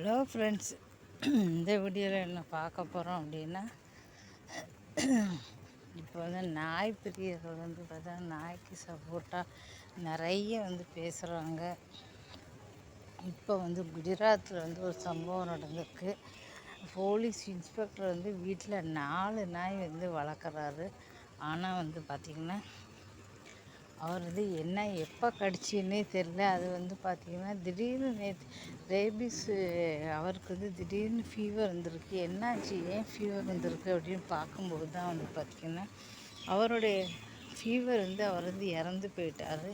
Hello friends, இந்த வீடியோவில் என்ன பார்க்க போகிறோம் அப்படின்னா, இப்போ வந்து நாய் பிரியர்கள் வந்து பார்த்தா நாய்க்கு சப்போர்ட்டாக நிறைய வந்து பேசுகிறாங்க. இப்போ வந்து குஜராத்தில் வந்து ஒரு சம்பவம் நடந்திருக்கு. போலீஸ் இன்ஸ்பெக்டர் வந்து வீட்டில் 4 நாய் வந்து வளர்க்குறாரு. ஆனால் வந்து பார்த்திங்கன்னா அவர் வந்து என்ன எப்போ கடிச்சின்னே தெரில. அது வந்து பார்த்திங்கன்னா திடீர்னு நேற்று ரேபிஸு அவருக்கு வந்து திடீர்னு ஃபீவர் வந்திருக்கு. என்னாச்சு, ஏன் ஃபீவர் வந்திருக்கு அப்படின்னு பார்க்கும்போது தான் வந்து பார்த்திங்கன்னா அவருடைய ஃபீவர் வந்து அவர் வந்து இறந்து போயிட்டார்.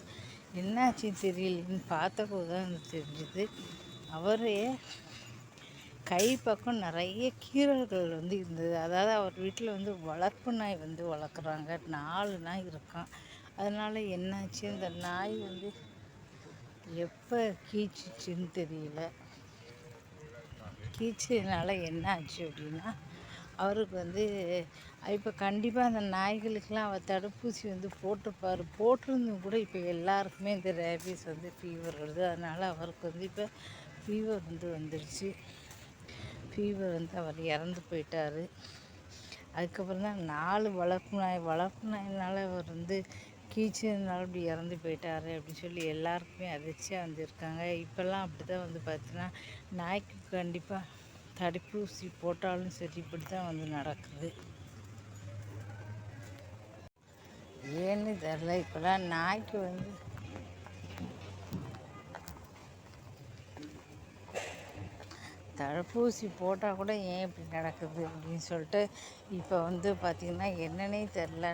என்னாச்சுன்னு தெரியலன்னு பார்த்தபோது தான் வந்து தெரிஞ்சுது. அவரே கை பக்கம் நிறைய கீறல்கள் வந்து இருந்தது. அதாவது அவர் வீட்டில் வந்து வளர்ப்பு நாய் வந்து வளர்க்குறாங்க. 4 நாய் இருக்கான். அதனால் என்னாச்சு, இந்த நாய் வந்து எப்போ கீச்சிச்சின்னு தெரியல. கீச்சதுனால என்னாச்சு அப்படின்னா அவருக்கு வந்து இப்போ கண்டிப்பாக அந்த நாய்களுக்கெல்லாம் அவர் தடுப்பூசி வந்து போட்டிருப்பார். போட்டிருந்தும் கூட இப்போ எல்லாருக்குமே இந்த ரேபிஸ் வந்து ஃபீவர் வருது. அதனால் அவருக்கு வந்து இப்போ ஃபீவர் வந்து வந்துடுச்சு. ஃபீவர் வந்து அவர் இறந்து போயிட்டார். அதுக்கப்புறம் தான் 4 வளர்ப்பு நாயினால அவர் வந்து கீச்சதுனால அப்படி இறந்து போயிட்டார் அப்படின்னு சொல்லி எல்லாருக்குமே அதிர்ச்சியாக வந்துருக்காங்க. இப்போல்லாம் அப்படி தான் வந்து பார்த்தீங்கன்னா நாய்க்கு கண்டிப்பாக தடுப்பூசி போட்டாலும் சரி இப்படி தான் வந்து நடக்குது. ஏன்னு தெரில. இப்போலாம் நாய்க்கு வந்து தடுப்பூசி போட்டால் கூட ஏன் இப்படி நடக்குது அப்படின்னு சொல்லிட்டு இப்போ வந்து பார்த்திங்கன்னா என்னன்னே தெரில.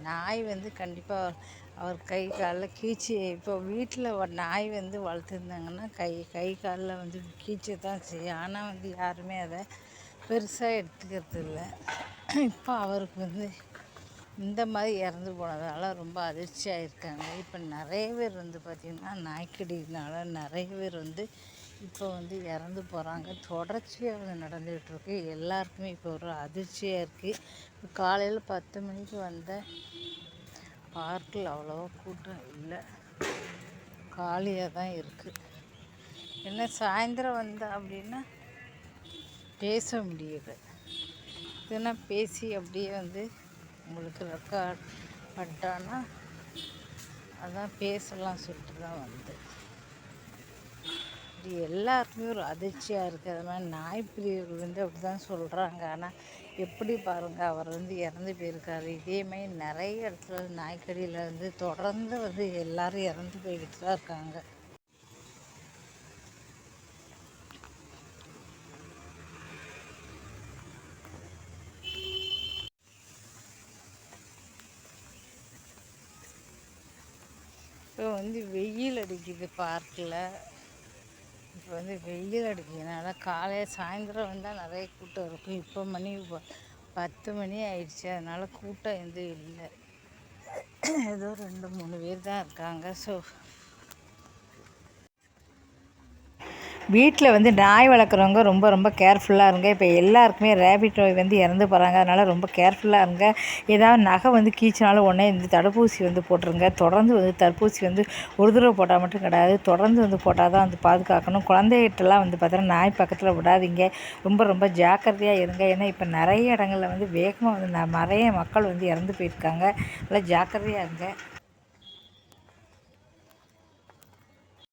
நாய் வந்து கண்டிப்பாக அவர் கை காலில் கீச்சி, இப்போ வீட்டில் நாய் வந்து வளர்த்துருந்தாங்கன்னா கை காலில் வந்து கீச்ச தான் செய்யும். ஆனால் வந்து யாருமே அதை பெருசாக எடுத்துக்கிறது இல்லை. இப்போ அவருக்கு வந்து இந்த மாதிரி இறந்து போனதால் ரொம்ப அதிர்ச்சியாக இருக்காங்க. இப்போ நிறைய பேர் வந்து பார்த்திங்கன்னா நாய்க்கடினால நிறைய பேர் வந்து இப்போ வந்து இறந்து போகிறாங்க. தொடர்ச்சியாக வந்து நடந்துகிட்ருக்கு. எல்லாருக்குமே இப்போ ஒரு அதிர்ச்சியாக இருக்குது. இப்போ காலையில் 10 மணிக்கு வந்த பார்க்கில் அவ்வளோவா கூட்டம் இல்லை, காலியாக தான் இருக்குது. என்ன சாயந்தரம் வந்தால் அப்படின்னா பேச முடியலை. இதுனா பேசி அப்படியே வந்து உங்களுக்கு ரெக்கார்ட் பண்ணிட்டான்னா அதான் பேசலாம் சொல்லிட்டு தான் வந்து இது எல்லாருக்குமே ஒரு அதிர்ச்சியாக இருக்குது. அது மாதிரி நாய் பிரியர்கள் வந்து அப்படி தான் சொல்கிறாங்க. ஆனால் எப்படி பாருங்கள், அவர் வந்து இறந்து போயிருக்காரு. இதேமாதிரி நிறைய இடத்துல நாய்க்கடியில் வந்து தொடர்ந்து வந்து எல்லோரும் இறந்து போய்கிட்டு தான் இருக்காங்க. இப்போ வந்து வெயில் அடிக்குது பார்க்கில். இப்போ வந்து வெயில் அடிக்கிறதுனால காலையில் சாயந்தரம் வந்தால் நிறைய கூட்டம் இருக்கும். இப்போ மணி 10 மணி ஆயிடுச்சு. அதனால் கூட்டம் எதுவும் இல்லை. ஏதோ 2-3 பேர் தான் இருக்காங்க. ஸோ வீட்டில் வந்து நாய் வளர்க்குறவங்க ரொம்ப ரொம்ப கேர்ஃபுல்லாக இருங்க. இப்போ எல்லாருக்குமே ரேபிட் நோய் வந்து இறந்து போகிறாங்க. அதனால் ரொம்ப கேர்ஃபுல்லாக இருங்க. ஏதாவது நகை வந்து கீச்சினாலும் உடனே இந்த தடுப்பூசி வந்து போட்டுருங்க. தொடர்ந்து வந்து தடுப்பூசி வந்து ஒரு தடவை போட்டால் மட்டும் கிடையாது, தொடர்ந்து வந்து போட்டால் தான் வந்து பாதுகாக்கணும். குழந்தைகிட்டலாம் வந்து பார்த்தீங்கன்னா நாய் பக்கத்தில் விடாதீங்க. ரொம்ப ரொம்ப ஜாக்கிரதையாக இருங்க. ஏன்னா இப்போ நிறைய இடங்களில் வந்து வேகமாக வந்து நிறைய மக்கள் வந்து இறந்து போயிருக்காங்க. நல்லா ஜாக்கிரதையாக இருங்க.